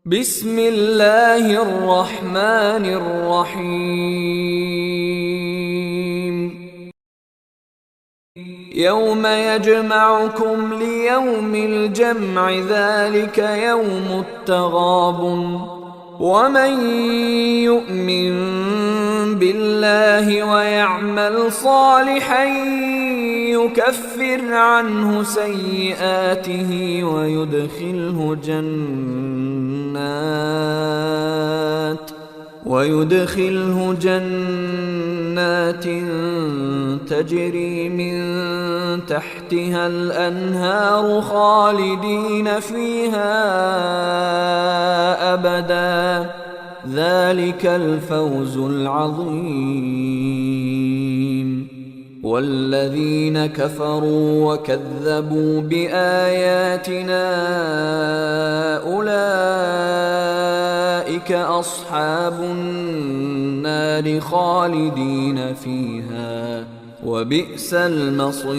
بسم الله الرحمن الرحيم. يوم يجمعكم ليوم الجمع ذلك يوم التغابن ومن يؤمن بالله ويعمل صالحا يكفر عنه سيئاته ويدخله جنات تجري من تحتها الأنهار خالدين فيها أبدا ذلك الفوز العظيم. والذين كفروا وكذبوا بآياتنا أولئك أصحاب النار خالدين فيها وبئس المصير.